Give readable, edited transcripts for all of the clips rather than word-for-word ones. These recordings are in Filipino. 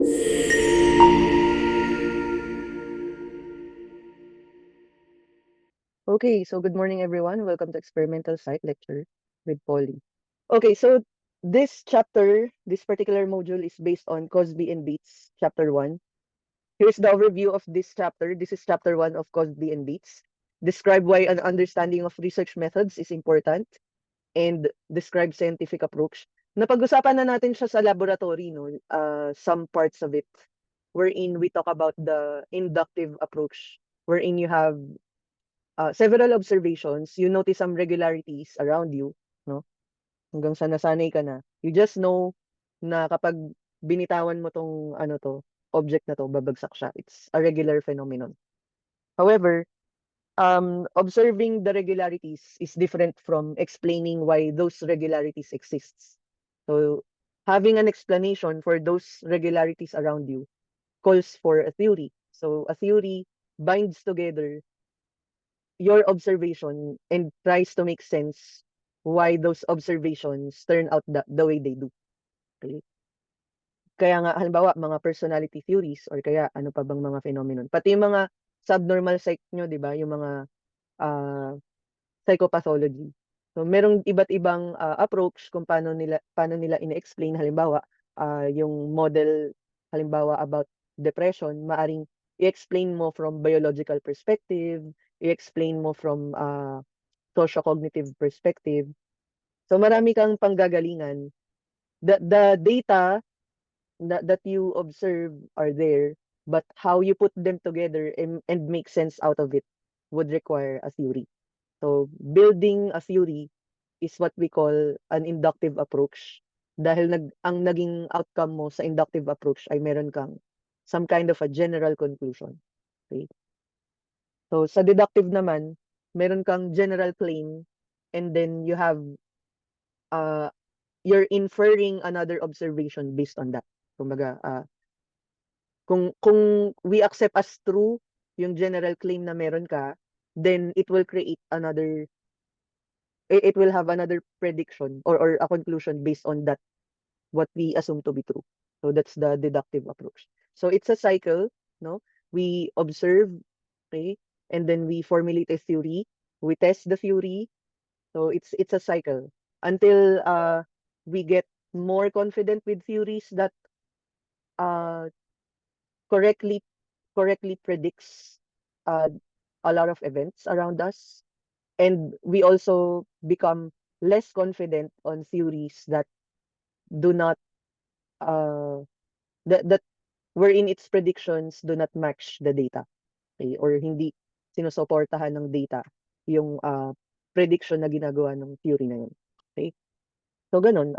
Okay, so good morning, everyone. Welcome to Experimental Site Lecture with Polly. Okay, so this particular module is based on Cosby and Bates, chapter 1. Here's the overview of this chapter. This is chapter 1 of Cosby and Bates. Describe why an understanding of research methods is important and describe scientific approach. Napag-usapan na natin siya sa laboratory, no? Some parts of it, wherein we talk about the inductive approach, wherein you have several observations, you notice some regularities around you, no? Hanggang sa nasanay ka na. You just know na kapag binitawan mo tong object na to, babagsak siya. It's a regular phenomenon. However, observing the regularities is different from explaining why those regularities exists. So, having an explanation for those regularities around you calls for a theory. So, a theory binds together your observation and tries to make sense why those observations turn out the way they do. Okay? Kaya nga, halimbawa, mga personality theories or kaya ano pa bang mga phenomenon. Pati yung mga subnormal psych nyo, di ba? Yung mga uh, psychopathology. So, merong iba't ibang approach kung paano nila ine-explain. Halimbawa, yung model, halimbawa, about depression, maaring i-explain mo from biological perspective, i-explain mo from socio-cognitive perspective. So marami kang panggagalingan. The data that you observe are there, but how you put them together and make sense out of it would require a theory. So building a theory is what we call an inductive approach. Dahil ang naging outcome mo sa inductive approach ay meron kang some kind of a general conclusion. Okay? So sa deductive naman, meron kang general claim and then you have uh, you're inferring another observation based on that. Kumbaga, kung we accept as true yung general claim na meron ka, then it will create another, it will have another prediction or a conclusion based on that, what we assume to be true. So that's the deductive approach. So it's a cycle, no? We observe, okay, and then we formulate a theory, we test the theory. So it's a cycle until we get more confident with theories that uh, correctly correctly predicts uh, a lot of events around us, and we also become less confident on theories that do not uh, that wherein its predictions do not match the data, okay? Or hindi sinusuportahan ng data yung prediction na ginagawa ng theory na yun. Okay? So ganun,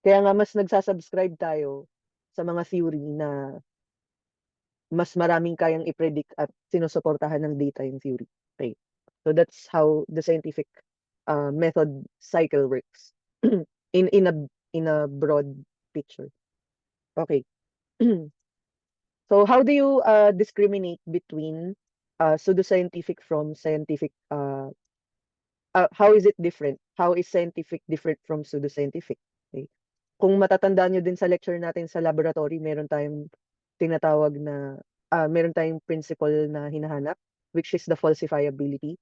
kaya nga mas nagsasubscribe tayo sa mga theory na mas maraming kayang i-predict at sinusuportahan ng data yung theory. Okay. So that's how the scientific method cycle works in a broad picture. Okay. So how do you discriminate between pseudoscientific from scientific? How is it different? How is scientific different from pseudoscientific? Okay. Kung matatandaan nyo din sa lecture natin sa laboratory, meron tayong tinatawag na, meron tayong principle na hinahanap, which is the falsifiability.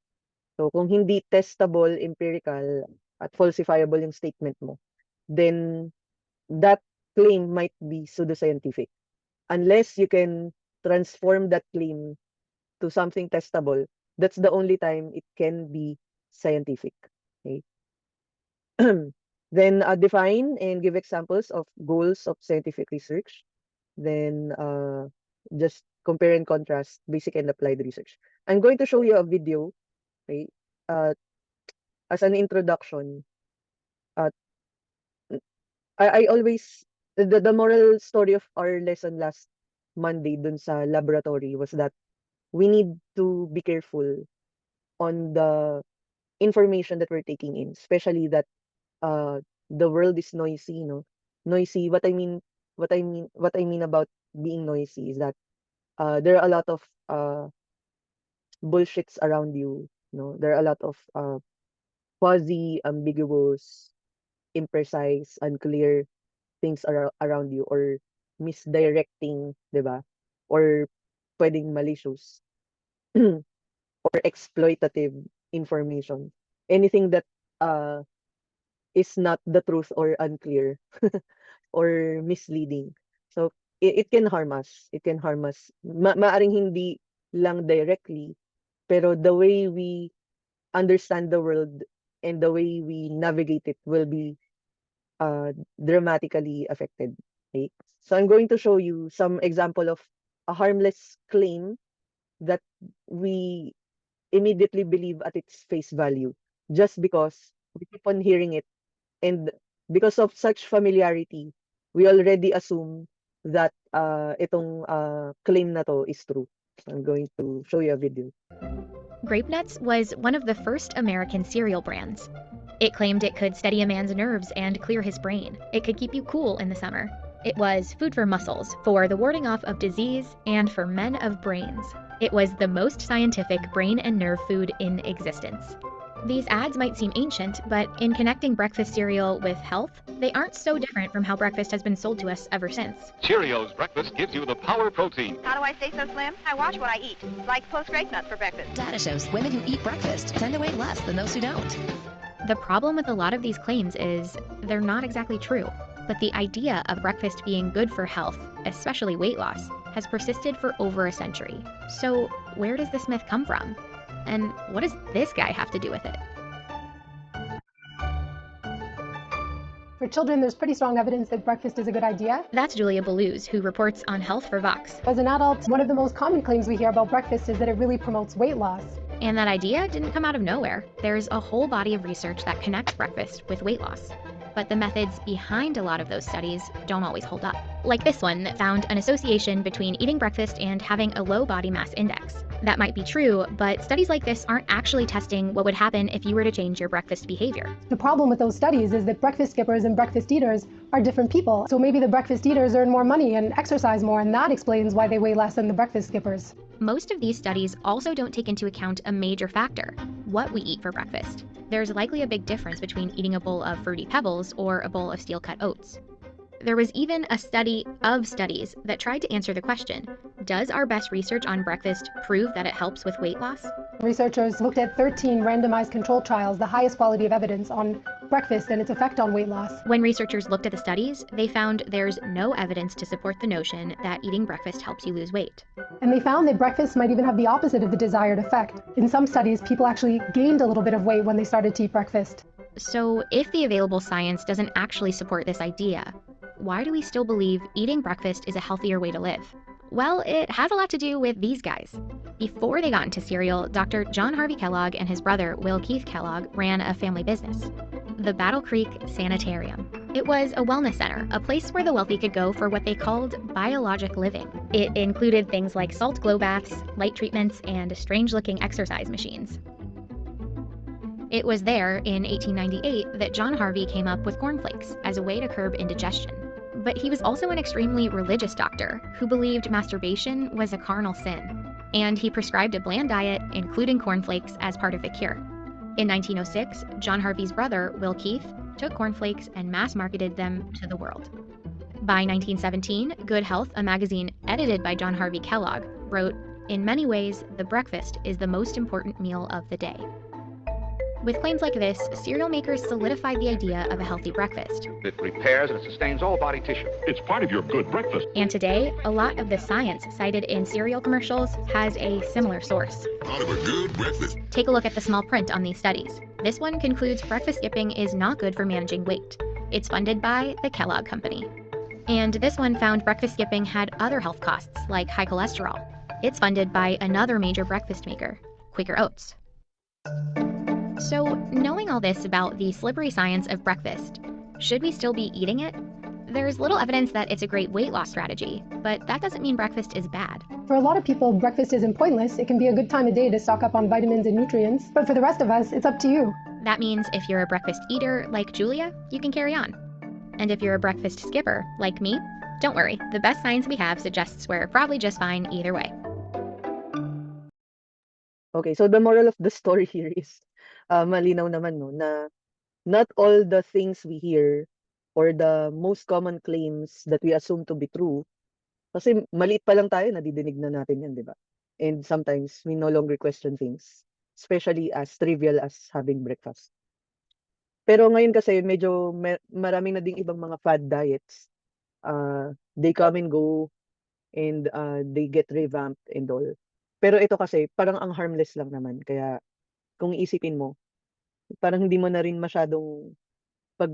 So kung hindi testable, empirical, at falsifiable yung statement mo, then that claim might be pseudoscientific. Unless you can transform that claim to something testable, that's the only time it can be scientific. Okay. Then define and give examples of goals of scientific research. Then just compare and contrast basic and applied research. I'm going to show you a video, okay, uh, as an introduction. Uh, I always, the moral story of our lesson last Monday dun sa laboratory was that we need to be careful on the information that we're taking in, especially that the world is noisy, no? Noisy. What I mean about being noisy is that there are a lot of bullshits around you. No, there are a lot of fuzzy, ambiguous, imprecise, unclear things around you, or misdirecting, 'di ba? Or pwedeng malicious or exploitative information. Anything that uh is not the truth or unclear or misleading. So it can harm us. It can harm us. Maaring hindi lang directly, pero the way we understand the world and the way we navigate it will be dramatically affected. Okay? So I'm going to show you some example of a harmless claim that we immediately believe at its face value just because we keep on hearing it, and because of such familiarity we already assume that itong claim na to is true. So I'm going to show you a video. Grape Nuts was one of the first American cereal brands. It claimed it could steady a man's nerves and clear his brain. It could keep you cool in the summer. It was food for muscles, for the warding off of disease, and for men of brains. It was the most scientific brain and nerve food in existence. These ads might seem ancient, but in connecting breakfast cereal with health, they aren't so different from how breakfast has been sold to us ever since. Cheerios breakfast gives you the power protein. How do I stay so slim? I watch what I eat, like Post Grape Nuts for breakfast. Data shows women who eat breakfast tend to weigh less than those who don't. The problem with a lot of these claims is they're not exactly true, but the idea of breakfast being good for health, especially weight loss, has persisted for over a century. So where does this myth come from? And what does this guy have to do with it? For children, there's pretty strong evidence that breakfast is a good idea. That's Julia Belouz, who reports on health for Vox. As an adult, one of the most common claims we hear about breakfast is that it really promotes weight loss. And that idea didn't come out of nowhere. There's a whole body of research that connects breakfast with weight loss. But the methods behind a lot of those studies don't always hold up. Like this one that found an association between eating breakfast and having a low body mass index. That might be true, but studies like this aren't actually testing what would happen if you were to change your breakfast behavior. The problem with those studies is that breakfast skippers and breakfast eaters are different people. So maybe the breakfast eaters earn more money and exercise more, and that explains why they weigh less than the breakfast skippers. Most of these studies also don't take into account a major factor: what we eat for breakfast. There's likely a big difference between eating a bowl of Fruity Pebbles or a bowl of steel-cut oats. There was even a study of studies that tried to answer the question, does our best research on breakfast prove that it helps with weight loss? Researchers looked at 13 randomized controlled trials, the highest quality of evidence on breakfast and its effect on weight loss. When researchers looked at the studies, they found there's no evidence to support the notion that eating breakfast helps you lose weight. And they found that breakfast might even have the opposite of the desired effect. In some studies, people actually gained a little bit of weight when they started to eat breakfast. So if the available science doesn't actually support this idea, why do we still believe eating breakfast is a healthier way to live? Well, it has a lot to do with these guys. Before they got into cereal, Dr. John Harvey Kellogg and his brother, Will Keith Kellogg, ran a family business, the Battle Creek Sanitarium. It was a wellness center, a place where the wealthy could go for what they called biologic living. It included things like salt glow baths, light treatments, and strange-looking exercise machines. It was there, in 1898, that John Harvey came up with cornflakes as a way to curb indigestion. But he was also an extremely religious doctor who believed masturbation was a carnal sin, and he prescribed a bland diet, including cornflakes, as part of the cure. In 1906, John Harvey's brother, Will Keith, took cornflakes and mass-marketed them to the world. By 1917, Good Health, a magazine edited by John Harvey Kellogg, wrote, "In many ways, the breakfast is the most important meal of the day." With claims like this, cereal makers solidified the idea of a healthy breakfast. It repairs and sustains all body tissue. It's part of your good breakfast. And today, a lot of the science cited in cereal commercials has a similar source. Part of a good breakfast. Take a look at the small print on these studies. This one concludes breakfast skipping is not good for managing weight. It's funded by the Kellogg Company. And this one found breakfast skipping had other health costs, like high cholesterol. It's funded by another major breakfast maker, Quaker Oats. So, knowing all this about the slippery science of breakfast, should we still be eating it? There's little evidence that it's a great weight loss strategy, but that doesn't mean breakfast is bad. For a lot of people, breakfast isn't pointless. It can be a good time of day to stock up on vitamins and nutrients. But for the rest of us, it's up to you. That means if you're a breakfast eater, like Julia, you can carry on. And if you're a breakfast skipper, like me, don't worry, the best science we have suggests we're probably just fine either way. Okay, so the moral of the story here is malinaw naman no na not all the things we hear for the most common claims that we assume to be true, kasi maliit pa lang tayo, nadidinig na natin yan, di ba? And sometimes we no longer question things, especially as trivial as having breakfast. Pero ngayon kasi medyo maraming na ding ibang mga fad diets. They come and go and they get revamped and all. Pero ito kasi parang ang harmless lang naman. Kaya kung iisipin mo, parang hindi mo na rin masyadong pag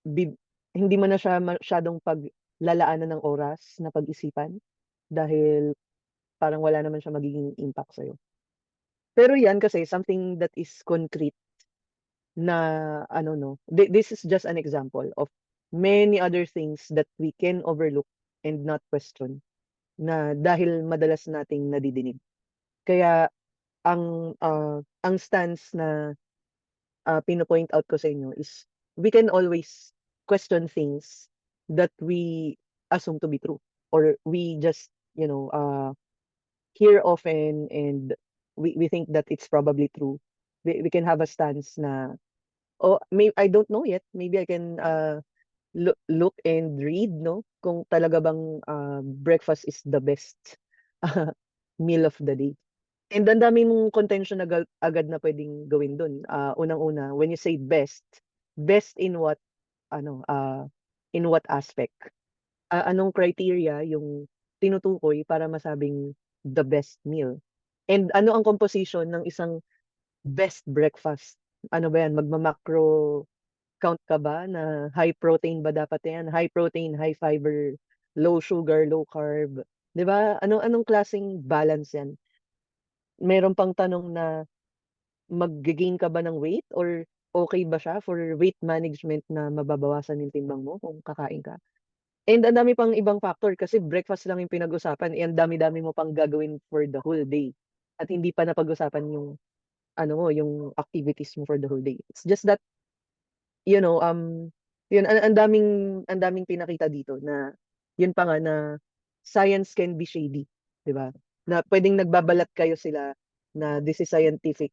bib- hindi mo na siya masyadong paglalaanan ng oras na pag-isipan dahil parang wala naman siya magiging impact sa'yo. Pero yan kasi something that is concrete na ano no, this is just an example of many other things that we can overlook and not question na dahil madalas nating nadidinig. Kaya ang stance na pino-point out ko sa inyo is we can always question things that we assume to be true or we just, hear often and we think that it's probably true. We can have a stance na, oh, I don't know yet. Maybe I can look and read, no? Kung talaga bang breakfast is the best meal of the day. And ang dami mong contention agad na pwedeng gawin dun. Unang-una, when you say best, best in what, in what aspect? Anong criteria yung tinutukoy para masabing the best meal? And ano ang composition ng isang best breakfast? Ano ba yan? Magma-macro count ka ba na high protein ba dapat yan? High protein, high fiber, low sugar, low carb. 'Di ba? Anong klaseng balance yan? Meron pang tanong na magge-gain ka ba ng weight or okay ba siya for weight management na mababawasan yung timbang mo kung kakain ka? And ang dami pang ibang factor kasi breakfast lang yung pinag-usapan, eh, ang dami-dami mo pang gagawin for the whole day. At hindi pa napag-usapan yung ano mo, yung activities mo for the whole day. It's just that, you know, yun, ang daming pinakita dito na, yun pa nga na science can be shady, di ba? Na pwedeng nagbabalat kayo sila na this is scientific,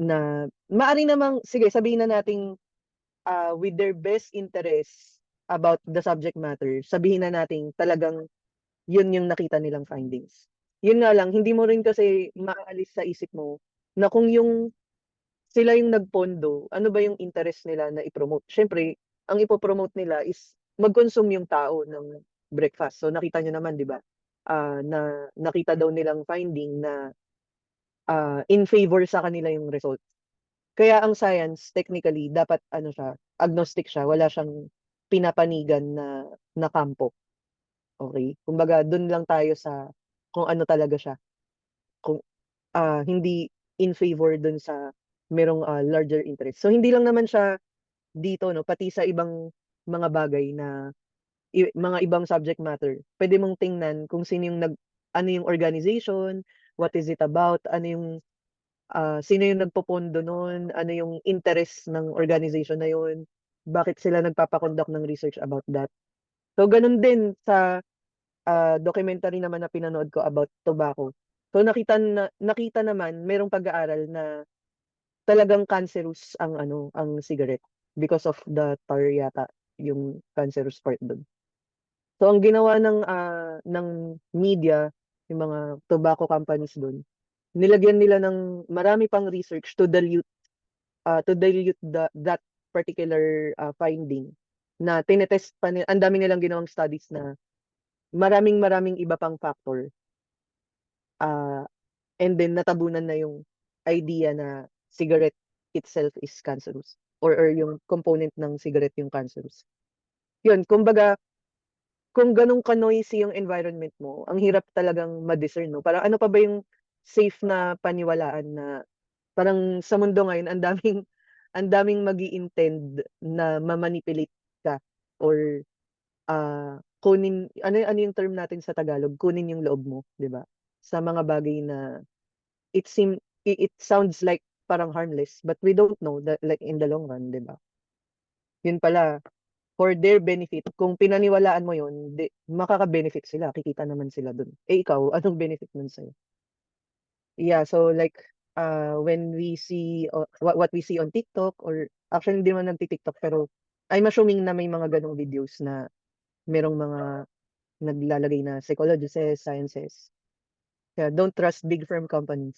na maari namang, sige, sabihin na nating with their best interest about the subject matter, sabihin na nating talagang yun yung nakita nilang findings. Yun nga lang, hindi mo rin kasi maaalis sa isip mo na kung yung sila yung nagpondo, ano ba yung interest nila na i-promote? Siyempre, ang ipopromote nila is mag-consume yung tao ng breakfast. So nakita nyo naman, di ba? Na nakita daw nilang finding na in favor sa kanila yung result. Kaya ang science, technically, dapat ano siya, agnostic siya, wala siyang pinapanigan na kampo. Okay? Kumbaga, dun lang tayo sa kung ano talaga siya. Kung hindi in favor dun sa merong larger interest. So hindi lang naman siya dito, no, pati sa ibang mga bagay na mga ibang subject matter. Pwede mong tingnan kung sino yung ano yung organization, what is it about, ano yung sino yung nagpopondo nun, ano yung interest ng organization na yun, bakit sila nagpapakonduct ng research about that. So ganun din sa documentary naman na pinanood ko about tobacco. So nakita naman merong pag-aaral na talagang cancerous ang cigarette because of the tar yata yung cancerous part doon. So ang ginawa ng media, yung mga tobacco companies doon, nilagyan nila ng marami pang research to dilute that particular finding na tinetest pa nila. Ang dami nilang ginawang studies na maraming iba pang factor. And then natabunan na yung idea na cigarette itself is cancerous or yung component ng cigarette yung cancerous. Yun, kumbaga, kung ganun ka-noisy yung environment mo, ang hirap talagang ma-discern, no? Parang ano pa ba yung safe na paniwalaan na parang sa mundo ngayon, ang daming magi-intend na mamanipulate ka or ano yung term natin sa Tagalog, kunin yung loob mo, 'di ba? Sa mga bagay na it sounds like parang harmless, but we don't know that like in the long run, 'di ba? Yun pala, for their benefit, kung pinaniwalaan mo yun, makaka-benefit sila, kikita naman sila dun. Eh ikaw, anong benefit nun sa'yo? Yeah, so like when we see what we see on TikTok or actually hindi naman nagti-TikTok pero I'm assuming na may mga ganong videos na merong mga naglalagay na psychologists, sciences. Kaya don't trust big firm companies.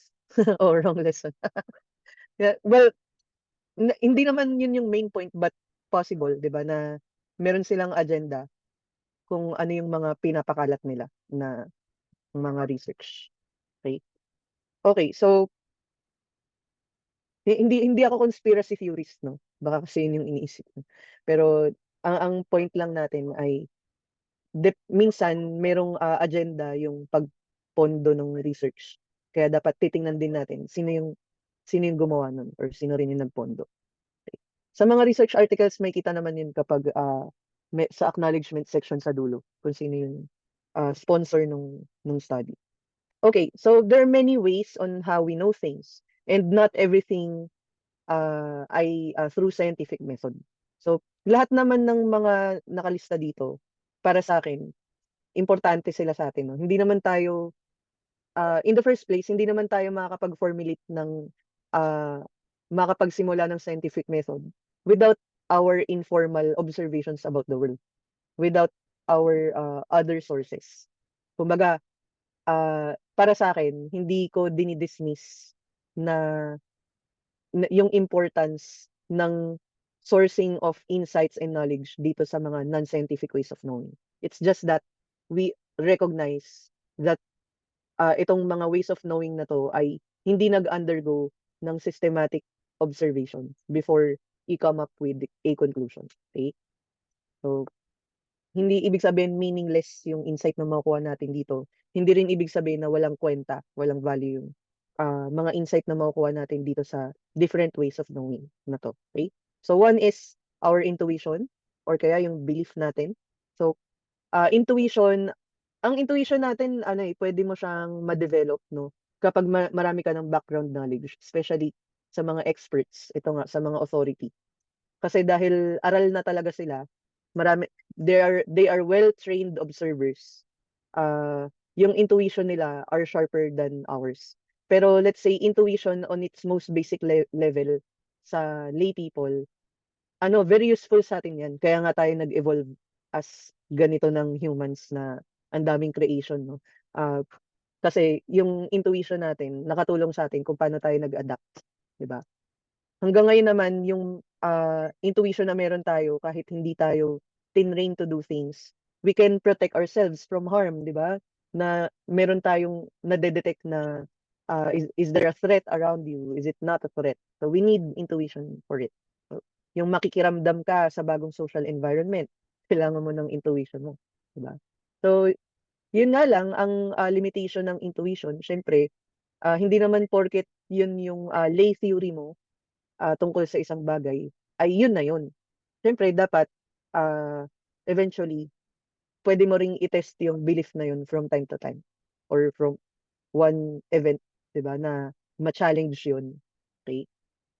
Oh, wrong lesson. Yeah, well, hindi naman yun yung main point but possible, 'di ba, na meron silang agenda kung ano yung mga pinapakalat nila na mga research. Okay? Okay, so hindi hindi ako conspiracy theorist, no? Baka kasi yun yung iniisip ko. Pero ang point lang natin ay minsan merong agenda yung pagpondo ng research. Kaya dapat titingnan din natin sino yung gumawa nun or sino rin yung nagpondo. Okay. Sa mga research articles makikita naman yun kapag sa acknowledgement section sa dulo kung sino yung sponsor nung study. Okay, so there are many ways on how we know things and not everything ay through scientific method. So lahat naman ng mga nakalista dito para sa akin importante sila sa atin, no? Hindi naman tayo in the first place hindi naman tayo makakapag-formulate ng makakapagsimula ng scientific method without our informal observations about the world, without our other sources. Kumbaga, para sa akin hindi ko dinidismiss na yung importance ng sourcing of insights and knowledge dito sa mga non-scientific ways of knowing. It's just that we recognize that itong mga ways of knowing na to ay hindi nag-undergo ng systematic observation before i-come up with a conclusion. Okay? So, hindi ibig sabihin meaningless yung insight na makukuha natin dito. Hindi rin ibig sabihin na walang kwenta, walang value yung mga insight na makukuha natin dito sa different ways of knowing na to. Okay? So, one is our intuition or kaya yung belief natin. So, ang intuition natin, pwede mo siyang ma-develop, no? Kapag marami ka ng background knowledge, especially sa mga experts, ito nga, sa mga authority. Kasi dahil aral na talaga sila, marami, they are well-trained observers. Yung intuition nila are sharper than ours. Pero let's say intuition on its most basic level sa lay people, very useful sa atin yan. Kaya nga tayo nag-evolve as ganito ng humans na ang daming creation, no? Kasi yung intuition natin nakatulong sa atin kung paano tayo nag-adapt, 'di ba? Hanggang ngayon naman yung intuition na meron tayo kahit hindi tayo tinrain to do things, we can protect ourselves from harm, 'di ba? Na meron tayong nade-detect na is there a threat around you? Is it not a threat? So we need intuition for it. So, yung makikiramdam ka sa bagong social environment, kailangan mo ng intuition mo, 'di ba? So yun nga lang ang limitation ng intuition, syempre hindi naman porket yun yung lay theory mo tungkol sa isang bagay ay yun na yun. Syempre dapat eventually pwede mo ring i-test yung belief na yun from time to time or from one event, 'di ba, na ma-challenge yun. Okay?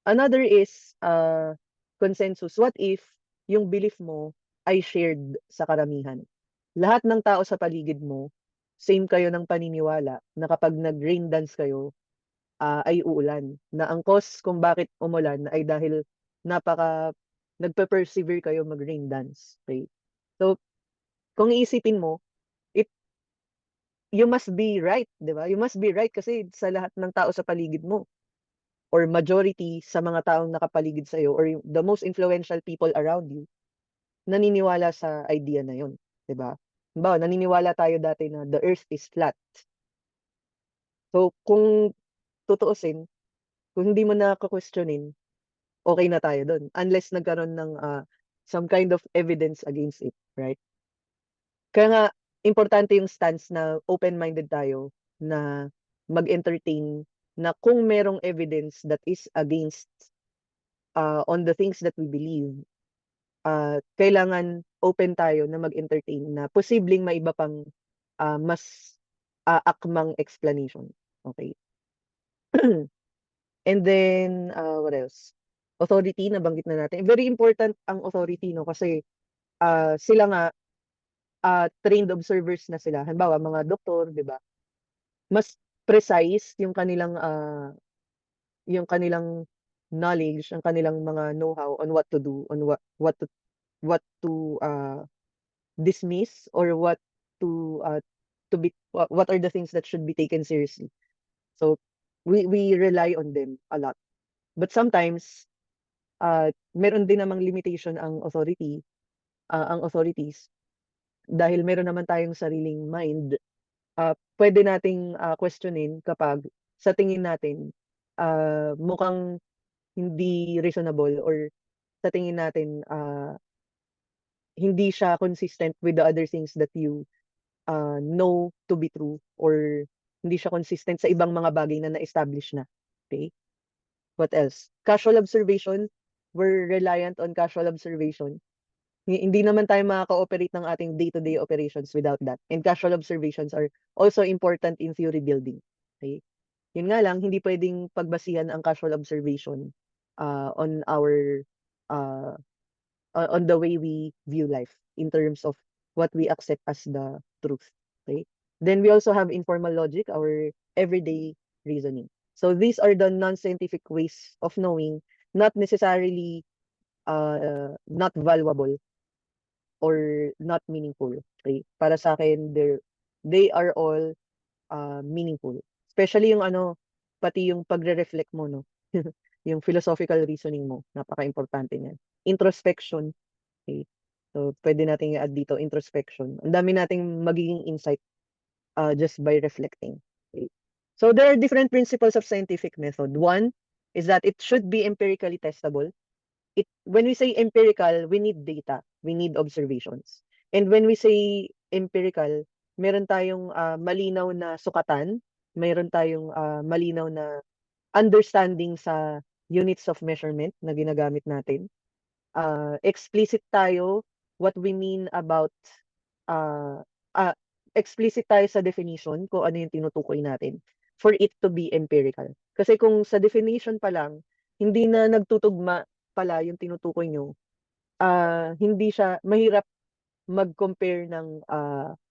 Another is consensus. What if yung belief mo ay shared sa karamihan? Lahat ng tao sa paligid mo, same kayo ng paniniwala na kapag nag-rain dance kayo, ay uulan. Na ang cause kung bakit umulan ay dahil nagpe-persevere kayo mag-rain dance. Okay? So, kung iisipin mo, it you must be right, 'di ba? You must be right kasi sa lahat ng tao sa paligid mo or majority sa mga taong nakapaligid sa iyo or the most influential people around you, naniniwala sa idea na 'yon, 'di ba? Halimbawa, naniniwala tayo dati na the earth is flat. So, kung tutuusin, kung hindi mo na questionin, okay na tayo doon unless nagkaroon ng some kind of evidence against it, right? Kaya nga importante yung stance na open-minded tayo na mag-entertain na kung merong evidence that is against on the things that we believe, kailangan open tayo na mag-entertain na posibleng may iba pang mas akmang explanation. Okay? And then, what else? Authority, nabanggit na natin. Very important ang authority, no? Kasi sila nga, trained observers na sila. Halimbawa, mga doktor, di ba? Mas precise yung kanilang knowledge, ang kanilang mga know-how on what to do, on what to what to dismiss, or what are the things that should be taken seriously. So we rely on them a lot. But sometimes meron din namang limitation ang authorities, dahil meron naman tayong sariling mind. Pwede nating questionin kapag sa tingin natin mukhang hindi reasonable, or sa tingin natin hindi siya consistent with the other things that you know to be true, or hindi siya consistent sa ibang mga bagay na na-establish na. Okay? What else? Casual observation. We're reliant on casual observation. Hindi naman tayo makaka-operate ng ating day-to-day operations without that. And casual observations are also important in theory building. Okay? Yun nga lang, hindi pwedeng pagbasihan ang casual observation on our uh, on the way we view life in terms of what we accept as the truth. Okay? Then we also have informal logic, our everyday reasoning. So these are the non-scientific ways of knowing, not necessarily not valuable or not meaningful. Okay? Para sa akin, they are all meaningful. Especially yung pati yung pagre-reflect mo, no? Yung philosophical reasoning mo, napaka-importante niyan. Introspection. Okay? So, pwede nating i-add dito, introspection. Ang dami nating magiging insight just by reflecting. Okay? So, there are different principles of scientific method. One is that it should be empirically testable. When we say empirical, we need data, we need observations. And when we say empirical, meron tayong malinaw na sukatan, meron tayong malinaw na understanding sa units of measurement na ginagamit natin. Explicit tayo what we mean about explicit tayo sa definition kung ano yung tinutukoy natin for it to be empirical. Kasi kung sa definition pa lang, hindi na nagtutugma pala yung tinutukoy nyo, hindi siya, mahirap mag-compare ng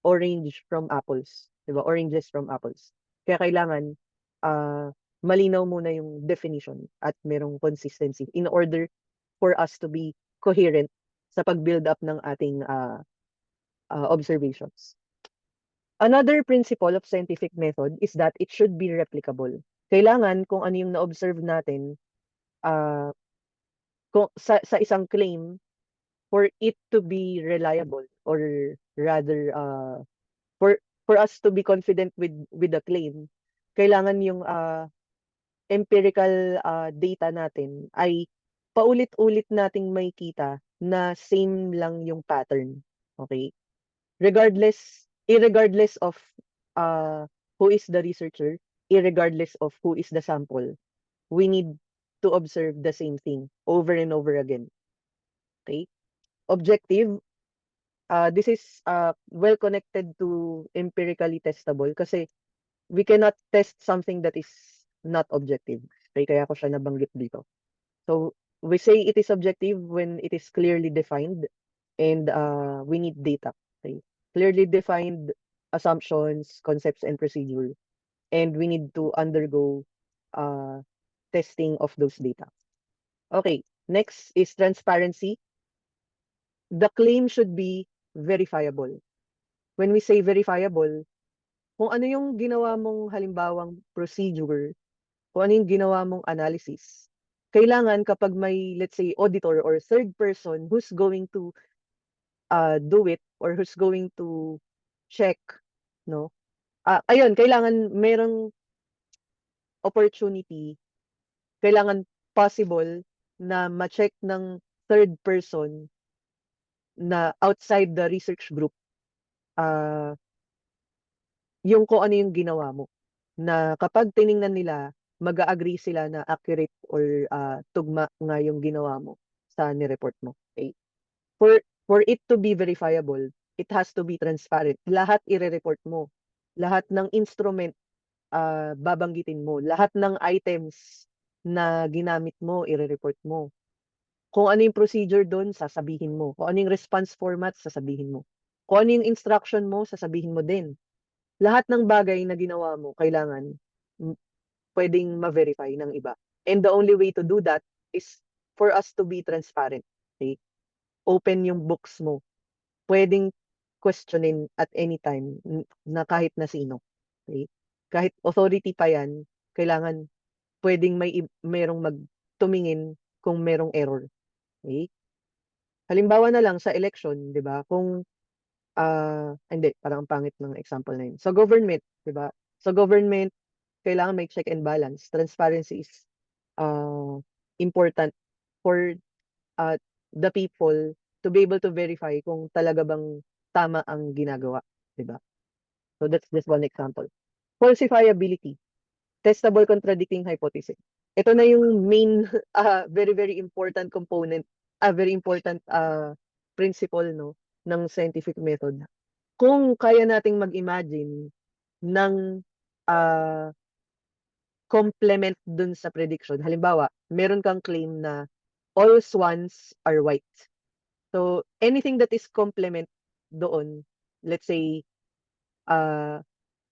orange from apples. Diba? Oranges from apples. Kaya kailangan malinaw muna yung definition at merong consistency in order for us to be coherent sa pag-build up ng ating observations. Another principle of scientific method is that it should be replicable. Kailangan kung ano yung na-observe natin kung sa isang claim, for it to be reliable, or rather for us to be confident with the claim, kailangan yung empirical data natin ay paulit-ulit nating makikita na same lang yung pattern. Okay? Irregardless of who is the researcher, irregardless of who is the sample, we need to observe the same thing over and over again. Okay? Objective, this is well connected to empirically testable kasi we cannot test something that is not objective. Okay? Kaya ko siya nabanggit dito. So, we say it is objective when it is clearly defined, and we need data. Okay? Clearly defined assumptions, concepts, and procedure. And we need to undergo testing of those data. Okay, next is transparency. The claim should be verifiable. When we say verifiable, kung ano yung ginawa mong halimbawang procedure, kung ano yung ginawa mong analysis, kailangan kapag may, let's say, auditor or third person who's going to do it, or who's going to check, no? Ayun, kailangan merong opportunity, kailangan possible na ma-check ng third person na outside the research group yung kung ano yung ginawa mo. Na kapag tiningnan nila, mag-agree sila na accurate or tugma nga yung ginawa mo sa nireport mo. Okay? For it to be verifiable, it has to be transparent. Lahat ire-report mo. Lahat ng instrument babanggitin mo. Lahat ng items na ginamit mo, ire-report mo. Kung ano yung procedure doon, sasabihin mo. Kung ano yung response format, sasabihin mo. Kung ano yung instruction mo, sasabihin mo din. Lahat ng bagay na ginawa mo, kailangan pwedeng ma-verify ng iba. And the only way to do that is for us to be transparent. Okay? open yung books mo, pwedeng questionin at any time na kahit na sino. Okay? Kahit authority pa yan, kailangan pwedeng merong magtumingin kung merong error. Okay? Halimbawa na lang sa election, 'di ba? Kung hindi, parang ang pangit ng example na yun. Sa government, 'di ba? Sa government, kailangan may check and balance. Transparency is uh, important for uh, the people to be able to verify kung talaga bang tama ang ginagawa, 'di ba? So that's just one example. Falsifiability, testable contradicting hypothesis. Ito na yung main very very important component, very important principle no ng scientific method. Kung kaya nating mag-imagine ng uh, complement dun sa prediction. Halimbawa, meron kang claim na all swans are white. So, anything that is complement doon, let's say,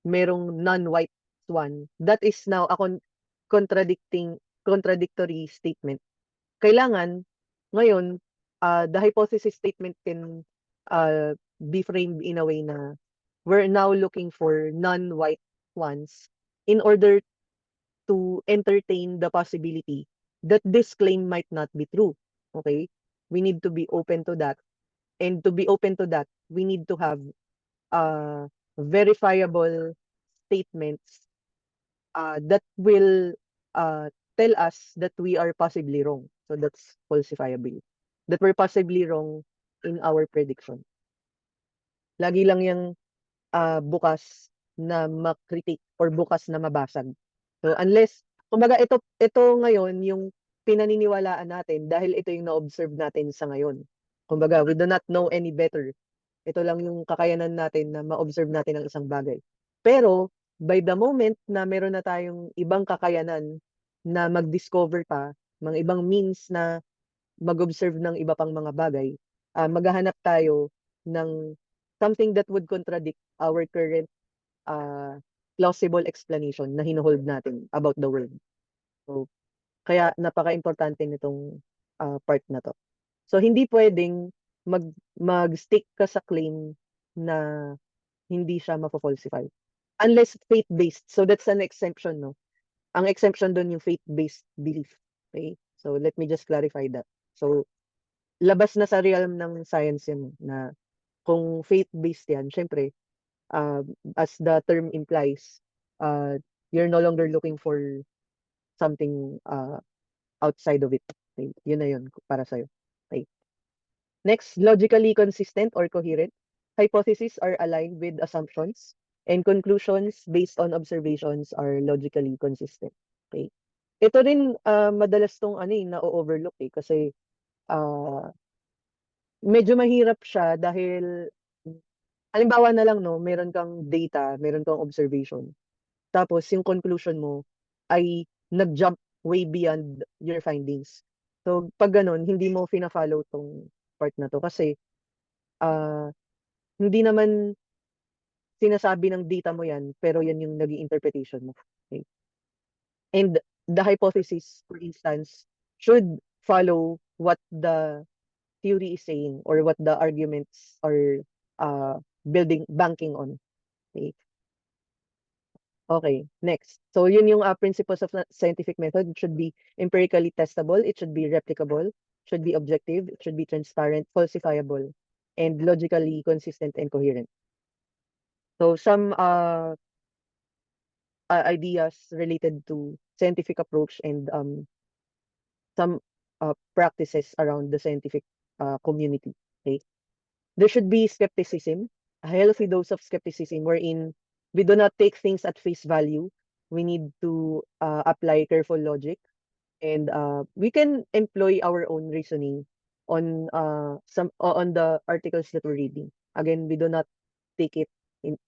merong non-white swan, that is now a contradictory statement. Kailangan, ngayon, the hypothesis statement can be framed in a way na we're now looking for non-white swans in order to entertain the possibility that this claim might not be true. Okay? We need to be open to that. And to be open to that, we need to have verifiable statements that will tell us that we are possibly wrong. So that's falsifiability. That we're possibly wrong in our prediction. Lagi lang yung bukas na makritik or bukas na mabasag. So unless, kumbaga ito ngayon yung pinaniniwalaan natin dahil ito yung na-observe natin sa ngayon. Kumbaga, we do not know any better. Ito lang yung kakayanan natin na ma-observe natin ang isang bagay. Pero, by the moment na meron na tayong ibang kakayanan na mag-discover pa, mga ibang means na mag-observe ng iba pang mga bagay, maghahanap tayo ng something that would contradict our current plausible explanation na hinuhold natin about the world. So, kaya napaka-importante nitong part na to. So, hindi pwedeng mag-stick ka sa claim na hindi siya mapapalsify. Unless faith-based. So, that's an exemption, no? Ang exemption doon yung faith-based belief. Okay? So, let me just clarify that. So, labas na sa realm ng science yan na kung faith-based yan, syempre, as the term implies, you're no longer looking for something outside of it. Okay? Yun na yun para sa'yo. Okay. Next, logically consistent or coherent. Hypotheses are aligned with assumptions and conclusions based on observations are logically consistent. Okay. Ito rin madalas tong na-overlook kasi medyo mahirap siya dahil halimbawa na lang no, meron kang data, meron kang observation. Tapos yung conclusion mo ay nag-jump way beyond your findings. So pag ganun, hindi mo fina-follow tong part na to kasi hindi naman sinasabi ng data mo yan, pero yan yung naging interpretation mo. Okay? And the hypothesis, for instance, should follow what the theory is saying or what the arguments are banking on. Okay? Okay, next. So yun yung principles of scientific method. It should be empirically testable, it should be replicable, should be objective, it should be transparent, falsifiable, and logically consistent and coherent. So some ideas related to scientific approach and some practices around the scientific community. Okay, there should be skepticism, a healthy dose of skepticism, wherein we do not take things at face value. We need to apply careful logic, and we can employ our own reasoning on on the articles that we're reading. Again, we do not take it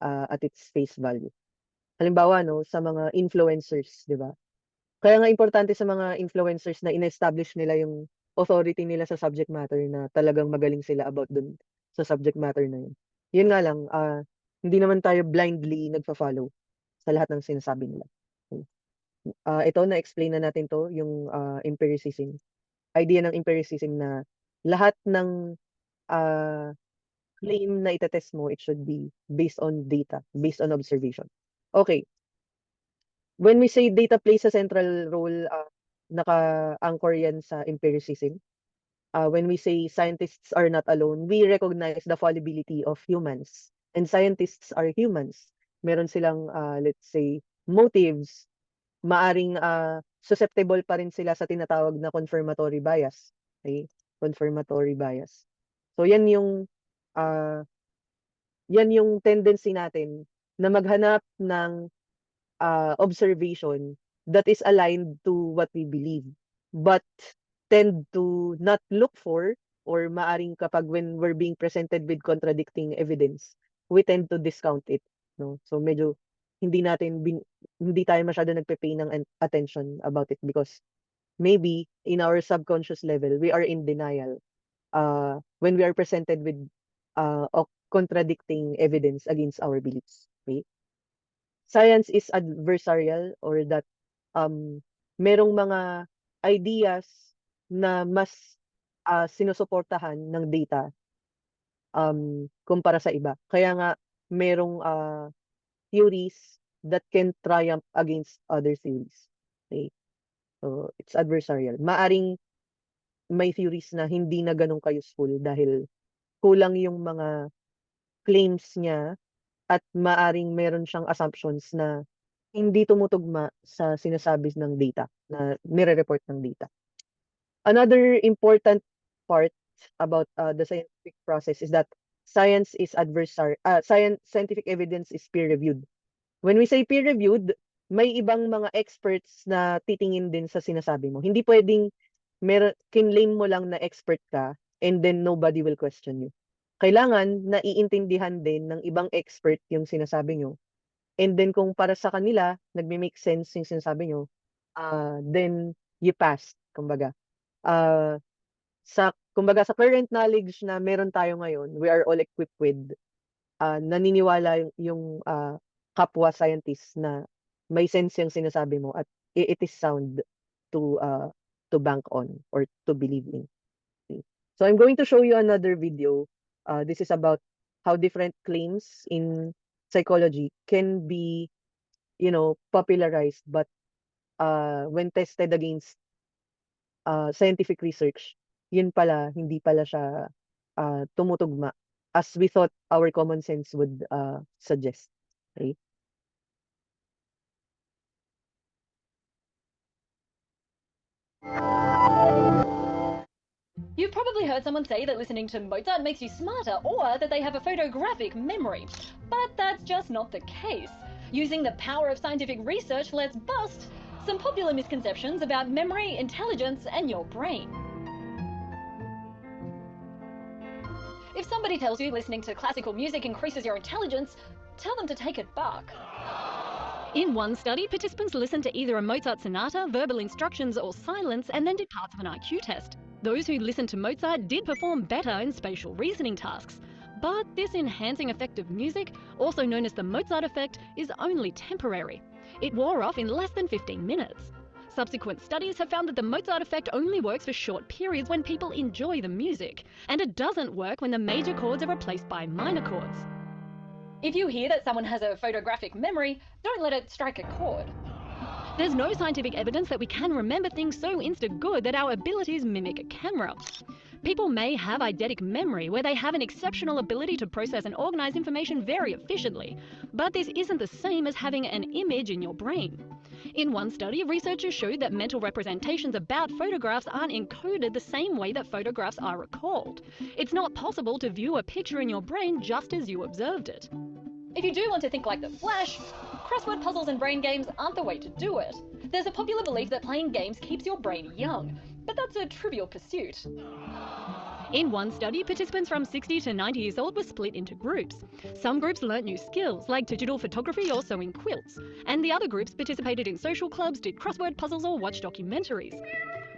at its face value. Halimbawa, no, sa mga influencers, di ba? Kaya nga importante sa mga influencers na in-establish nila yung authority nila sa subject matter na talagang magaling sila about dun sa subject matter na yun. Yun nga lang, hindi naman tayo blindly nagfa-follow sa lahat ng sinasabi nila. Ito, na-explain na natin to, yung empiricism. Idea ng empiricism na lahat ng claim na itetest mo, it should be based on data, based on observation. Okay. When we say data plays a central role, naka-anchor yan sa empiricism. When we say scientists are not alone, we recognize the fallibility of humans. And scientists are humans. Meron silang, let's say, motives. Maaring susceptible pa rin sila sa tinatawag na confirmatory bias. Okay? Confirmatory bias. So uh, yan yung tendency natin na maghanap ng observation that is aligned to what we believe, but tend to not look for, or maaring kapag when we're being presented with contradicting evidence, we tend to discount it, no? So medyo hindi tayo masyado nagpe-pay ng attention about it because maybe in our subconscious level we are in denial when we are presented with contradicting evidence against our beliefs. Okay? Science is adversarial, or that merong mga ideas na mas sinusuportahan ng data kumpara sa iba. Kaya nga merong theories that can triumph against other theories. Okay? So it's adversarial. Maaring may theories na hindi na ganun ka-useful dahil kulang yung mga claims niya, at maaring meron siyang assumptions na hindi tumutugma sa sinasabi ng data, na nire-report ng data. Another important part about the scientific process is that scientific evidence is peer-reviewed. When we say peer-reviewed, may ibang mga experts na titingin din sa sinasabi mo. Hindi pwedeng kinlaim mo lang na expert ka and then nobody will question you. Kailangan naiintindihan din ng ibang expert yung sinasabi nyo. And then kung para sa kanila, nagme-make sense yung sinasabi nyo, then you pass, kumbaga. Kumbaga sa current knowledge na meron tayo ngayon, we are all equipped with, naniniwala yung kapwa scientists na may sense yung sinasabi mo at it is sound to bank on or to believe in. Okay. So I'm going to show you another video. This is about how different claims in psychology can be, popularized, but when tested against scientific research, yun pala, hindi pala siya tumutugma as we thought our common sense would suggest. Okay? You've probably heard someone say that listening to Mozart makes you smarter, or that they have a photographic memory. But that's just not the case. Using the power of scientific research, let's bust some popular misconceptions about memory, intelligence, and your brain. If somebody tells you listening to classical music increases your intelligence, tell them to take it back. In one study, participants listened to either a Mozart sonata, verbal instructions, or silence, and then did parts of an IQ test. Those who listened to Mozart did perform better in spatial reasoning tasks. But this enhancing effect of music, also known as the Mozart effect, is only temporary. It wore off in less than 15 minutes. Subsequent studies have found that the Mozart effect only works for short periods when people enjoy the music, and it doesn't work when the major chords are replaced by minor chords. If you hear that someone has a photographic memory, don't let it strike a chord. There's no scientific evidence that we can remember things so insta-good that our abilities mimic a camera. People may have eidetic memory, where they have an exceptional ability to process and organize information very efficiently, but this isn't the same as having an image in your brain. In one study, researchers showed that mental representations about photographs aren't encoded the same way that photographs are recalled. It's not possible to view a picture in your brain just as you observed it. If you do want to think like the Flash, crossword puzzles and brain games aren't the way to do it. There's a popular belief that playing games keeps your brain young, but that's a trivial pursuit. In one study, participants from 60 to 90 years old were split into groups. Some groups learnt new skills, like digital photography or sewing quilts, and the other groups participated in social clubs, did crossword puzzles, or watched documentaries.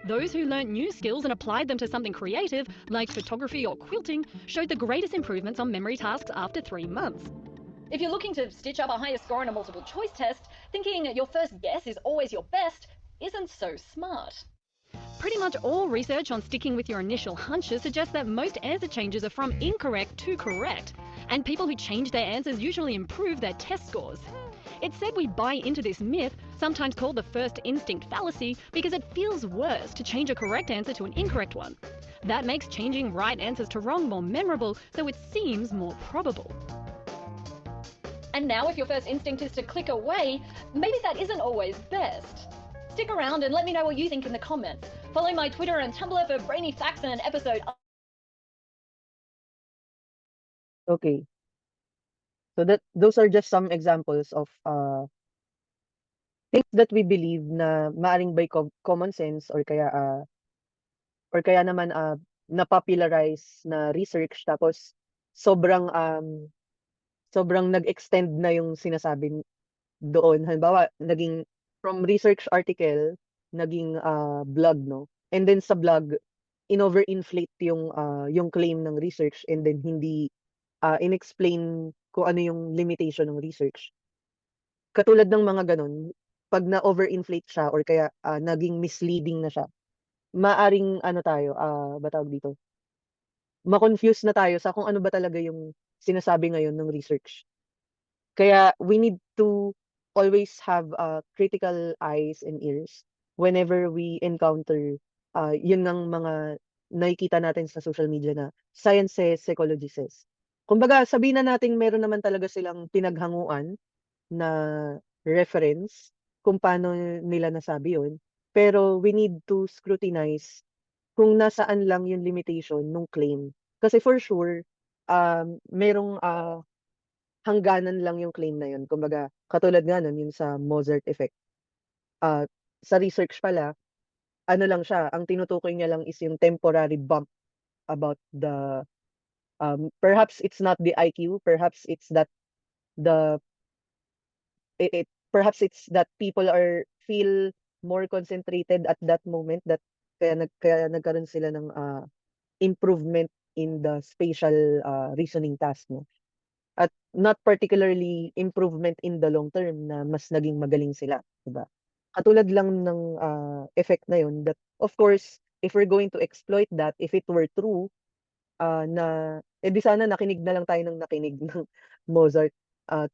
Those who learnt new skills and applied them to something creative, like photography or quilting, showed the greatest improvements on memory tasks after 3 months. If you're looking to stitch up a higher score on a multiple choice test, thinking your first guess is always your best isn't so smart. Pretty much all research on sticking with your initial hunches suggests that most answer changes are from incorrect to correct, and people who change their answers usually improve their test scores. It's said we buy into this myth, sometimes called the first instinct fallacy, because it feels worse to change a correct answer to an incorrect one. That makes changing right answers to wrong more memorable, so it seems more probable. And now if your first instinct is to click away, maybe that isn't always best. Stick around and let me know what you think in the comments. Follow my Twitter and Tumblr for brainy facts and an episode. Okay. So those are just some examples of things that we believe na maaring by common sense or kaya naman na-popularize na research tapos sobrang sobrang nag-extend na yung sinasabi doon. Halimbawa, naging from research article, naging blog, no? And then sa blog, in-overinflate yung claim ng research and then hindi inexplain kung ano yung limitation ng research. Katulad ng mga ganun, pag na-overinflate siya or kaya naging misleading na siya, maaring ano tayo, ba tawag dito? Ma-confuse na tayo sa kung ano ba talaga yung sinasabi ngayon ng research. Kaya we need to always have critical eyes and ears whenever we encounter yun ng mga nakikita natin sa social media na science says, psychology says. Kumbaga, sabihin na natin meron naman talaga silang pinaghanguan na reference kung paano nila nasabi yun. Pero we need to scrutinize kung nasaan lang yung limitation nung claim. Kasi for sure, merong hangganan lang yung claim na yun. Kumbaga, katulad nga nun, yung sa Mozart effect. Sa research pala, ano lang siya, ang tinutukoy niya lang is yung temporary bump about the, perhaps it's not the IQ, perhaps it's that the, perhaps it's that people feel more concentrated at that moment that kaya nagkaroon sila ng improvement in the spatial reasoning task, no? At not particularly improvement in the long term na mas naging magaling sila, 'di ba? Katulad lang ng effect na yun that of course, if we're going to exploit that, if it were true, na di sana nakinig na lang tayo ng nakinig ng Mozart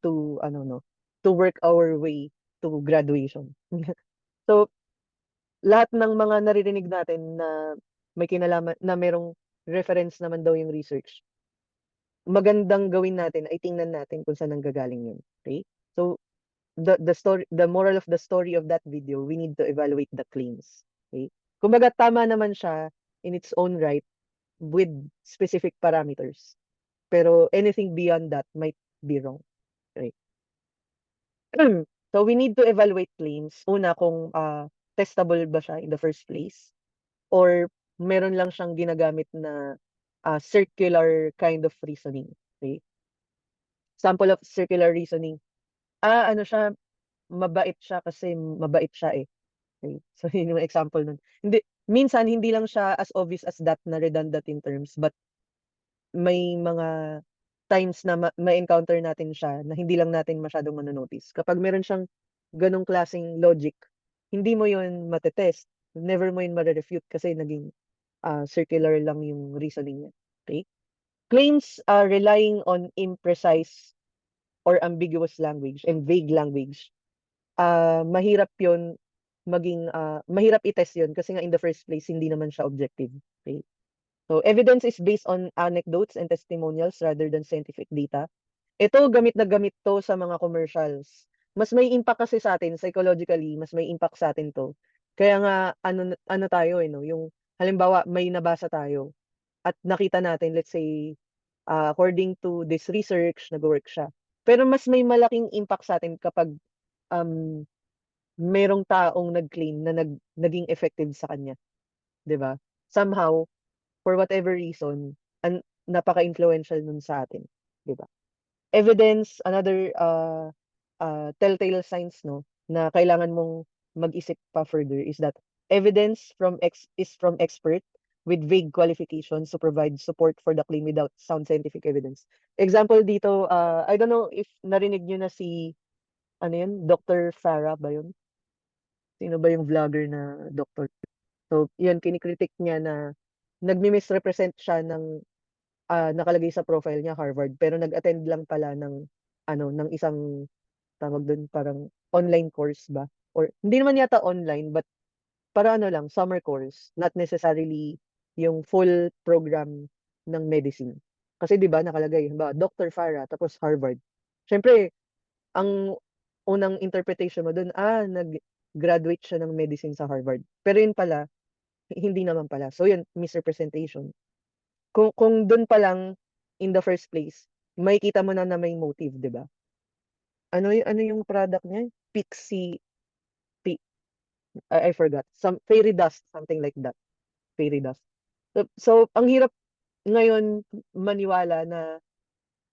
to ano no, to work our way to graduation. So, lahat ng mga naririnig natin na may kinalaman na merong reference naman daw yung research, magandang gawin natin ay tingnan natin kung saan nanggagaling yun, okay? So, the moral of the story of that video, we need to evaluate the claims, okay? Kumbaga tama naman siya in its own right with specific parameters. Pero anything beyond that might be wrong, okay? So, we need to evaluate claims. Una, kung testable ba siya in the first place or meron lang siyang ginagamit na circular kind of reasoning, okay? Sample of circular reasoning. Ano siya, mabait siya kasi mabait siya eh. Okay? So, yun yung example nun. Minsan, hindi lang siya as obvious as that na redundant in terms, but may mga times na ma-encounter natin siya na hindi lang natin masyadong manonotice. Kapag meron siyang ganong klaseng logic, hindi mo yun matetest. Never mo yun ma-refute kasi naging circular lang yung reasoning niya. Okay? Claims relying on imprecise or ambiguous language and vague language, mahirap yun mahirap i-test yun kasi nga in the first place, hindi naman siya objective. Okay? So, evidence is based on anecdotes and testimonials rather than scientific data. Ito, gamit na gamit to sa mga commercials. Mas may impact kasi sa atin, psychologically, mas may impact sa atin to. Kaya nga, ano tayo, no? Yung, halimbawa, may nabasa tayo at nakita natin, let's say, according to this research, nag-work siya. Pero mas may malaking impact sa atin kapag merong taong nag-claim na naging effective sa kanya. 'Di ba? Somehow, for whatever reason, napaka-influential nun sa atin, 'di ba? Evidence, another telltale signs, no, na kailangan mong mag-isip pa further is that evidence is from expert with vague qualifications to provide support for the claim without sound scientific evidence. Example dito, I don't know if narinig niyo na si ano yun, Dr. Farah ba yun? Sino ba yung vlogger na doctor? So, yun, kinikritik niya na nagmi-misrepresent siya ng nakalagay sa profile niya Harvard, pero nag-attend lang pala ng ng isang tawag dun, parang online course ba? Or hindi naman yata online, but para lang, summer course, not necessarily yung full program ng medicine. Kasi 'di ba nakalagay, halimbawa, Dr. Farah, tapos Harvard. Siyempre, ang unang interpretation mo dun, nag-graduate siya ng medicine sa Harvard. Pero yun pala, hindi naman pala. So yun, misrepresentation. Kung dun pa lang, in the first place, makikita mo na may motive, 'di ba? Ano yung product niya? Pixie, Pi I forgot. Some fairy dust, something like that. Fairy dust. So ang hirap ngayon maniwala na,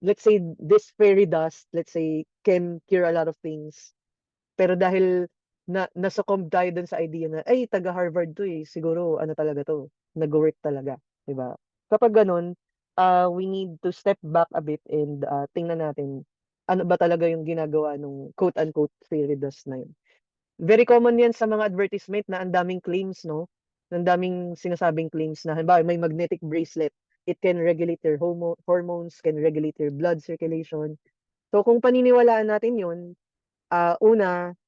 let's say, this fairy dust, let's say, can cure a lot of things. Pero dahil nasuccumb tayo dun sa idea na, ay, taga Harvard 'to, eh, siguro ano talaga 'to, nagwo-work talaga, 'di ba? Kapag gano'n, we need to step back a bit and, tingnan natin, ano ba talaga yung ginagawa nung quote unquote fairy dust na yun. Very common 'yan sa mga advertisement na ang daming claims 'no, ang daming sinasabing claims na halimbawa may magnetic bracelet, it can regulate your hormones, can regulate your blood circulation. So kung paniniwalaan natin 'yun, una,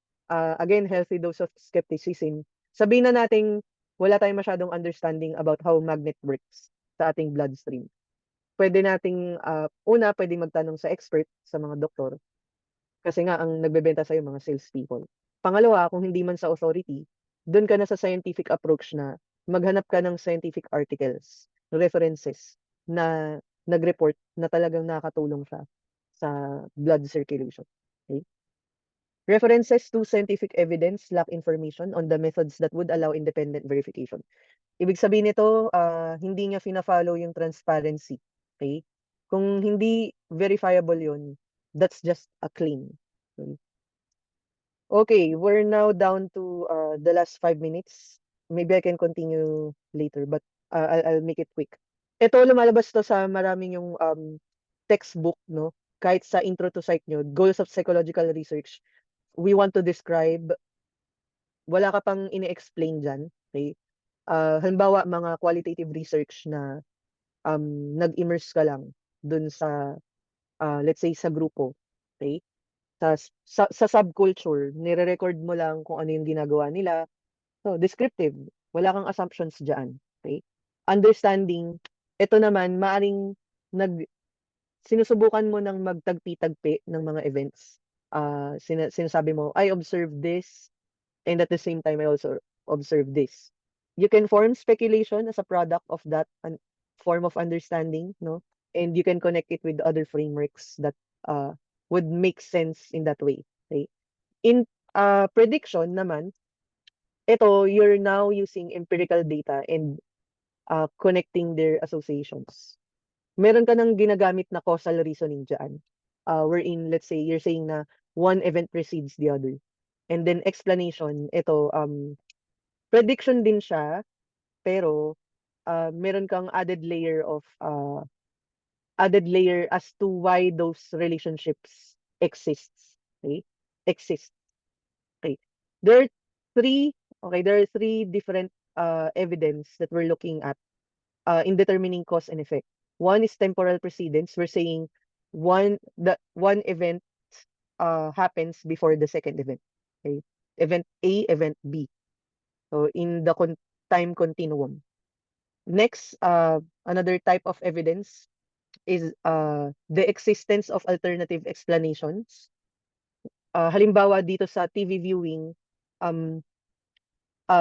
again, healthy dose of skepticism. Sabihin na nating wala tayong masyadong understanding about how magnet works sa ating bloodstream. Pwede nating, una, pwedeng magtanong sa expert, sa mga doktor, kasi nga ang nagbebenta sa'yo mga salespeople. Pangalawa, kung hindi man sa authority, dun ka na sa scientific approach na maghanap ka ng scientific articles, references na nag-report na talagang nakakatulong siya sa blood circulation. Okay? References to scientific evidence lack information on the methods that would allow independent verification. Ibig sabihin nito, hindi niya fina-follow yung transparency. Okay? Kung hindi verifiable yun, that's just a claim. Okay? Okay, we're now down to the last 5 minutes. Maybe I can continue later, but I'll make it quick. Ito, lumalabas to sa maraming yung textbook, no? Kahit sa intro to psych nyo, goals of psychological research, we want to describe, wala ka pang ini-explain dyan, okay? Halimbawa, mga qualitative research na nag-immerse ka lang dun sa, let's say, sa grupo, okay? Sa subculture, nire-record mo lang kung ano yung ginagawa nila. So, descriptive. Wala kang assumptions diyan, okay? Understanding, ito naman, maaring sinusubukan mo ng magtagpi-tagpi ng mga events. Sinasabi mo, I observed this, and at the same time, I also observe this. You can form speculation as a product of that form of understanding, no? And you can connect it with other frameworks that would make sense in that way. Okay? In prediction naman, ito, you're now using empirical data and connecting their associations. Meron ka nang ginagamit na causal reasoning dyan. Wherein, let's say, you're saying na one event precedes the other. And then explanation, ito, prediction din siya, pero meron kang added layer as to why those relationships exists. Okay? Exist. Okay. There are three different evidence that we're looking at in determining cause and effect. One is temporal precedence. We're saying one event happens before the second event. Okay? Event A, event B. So in the time continuum. Next, another type of evidence is the existence of alternative explanations. Halimbawa dito sa TV viewing,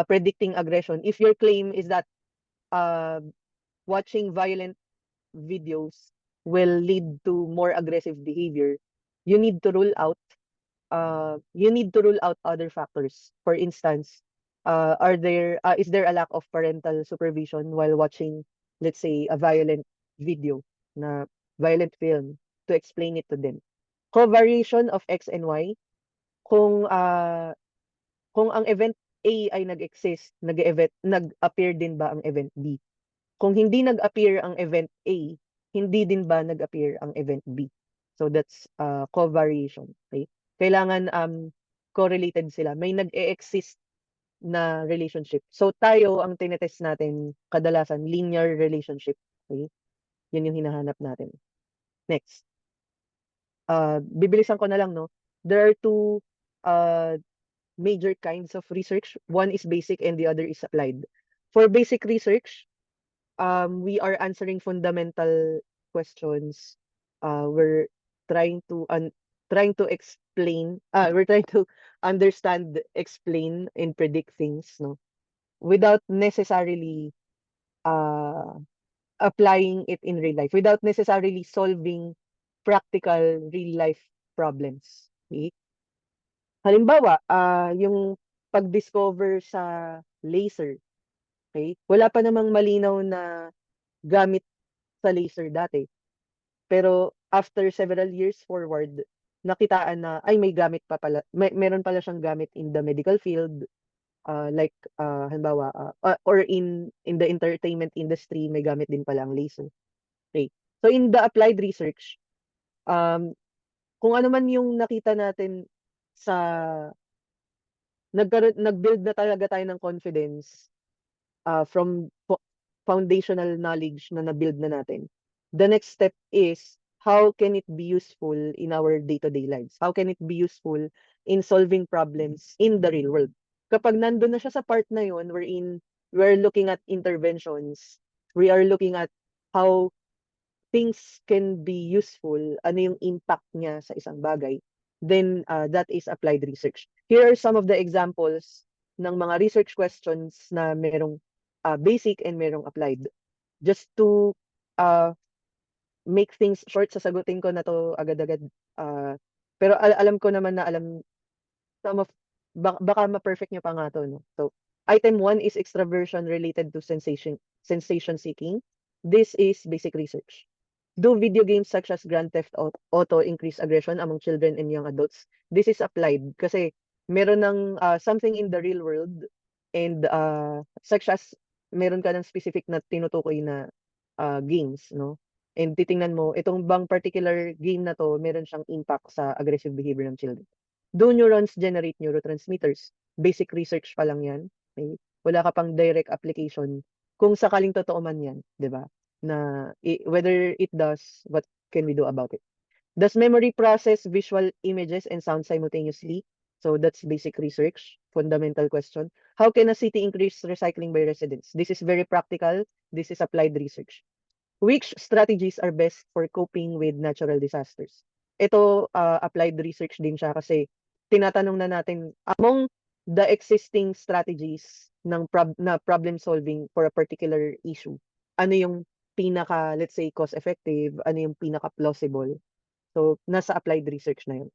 predicting aggression. If your claim is that watching violent videos will lead to more aggressive behavior, you need to rule out other factors. For instance, is there a lack of parental supervision while watching, let's say, a violent video, na violent film, to explain it to them. Covariation of X and Y, kung ang event A ay nag-exist, nag-appear din ba ang event B? Kung hindi nag-appear ang event A, hindi din ba nag-appear ang event B? So that's covariation. Okay? Kailangan correlated sila. May nag-e-exist na relationship. So tayo, ang tinetest natin kadalasan, linear relationship. Okay? Yun yung hinahanap natin. Next. Bibilisan ko na lang, no? There are two major kinds of research. One is basic and the other is applied. For basic research, we are answering fundamental questions. We're trying to explain. We're trying to understand, explain, and predict things, no, without necessarily uh, applying it in real life, without necessarily solving practical real life problems. Okay? Halimbawa, yung pag-discover sa laser. Okay? Wala pa namang malinaw na gamit sa laser dati. Pero after several years forward, nakitaan na ay may gamit pa pala, meron pala siyang gamit in the medical field, like halimbawa or in the entertainment industry, may gamit din pala ang laser. Okay. So in the applied research, kung ano man yung nakita natin sa nag-build na talaga tayo ng confidence from foundational knowledge na na-build na natin. The next step is how can it be useful in our day-to-day lives? How can it be useful in solving problems in the real world? Kapag nandun na siya sa part na yun, we're looking at interventions. We are looking at how things can be useful, ano yung impact niya sa isang bagay, then that is applied research. Here are some of the examples ng mga research questions na merong basic and merong applied. Just to make things short, sasagutin ko na to agad-agad. Pero alam ko naman na some of, baka ma-perfect nyo pa nga to, no? So, item 1 is extraversion related to sensation seeking. This is basic research. Do video games such as Grand Theft Auto increase aggression among children and young adults? This is applied kasi meron ng something in the real world and such as meron ka ng specific na tinutukoy na games, no? And titingnan mo, itong bang particular game na to, meron siyang impact sa aggressive behavior ng children. Do neurons generate neurotransmitters? Basic research pa lang yan. Okay? Wala ka pang direct application. Kung sakaling totoo man yan, di ba? Na whether it does, what can we do about it? Does memory process visual images and sound simultaneously? So that's basic research, fundamental question. How can a city increase recycling by residents? This is very practical. This is applied research. Which strategies are best for coping with natural disasters? Ito, applied research din siya kasi tinatanong na natin among the existing strategies ng problem solving for a particular issue, ano yung pinaka, let's say, cost effective, ano yung pinaka plausible. So, nasa applied research na yun.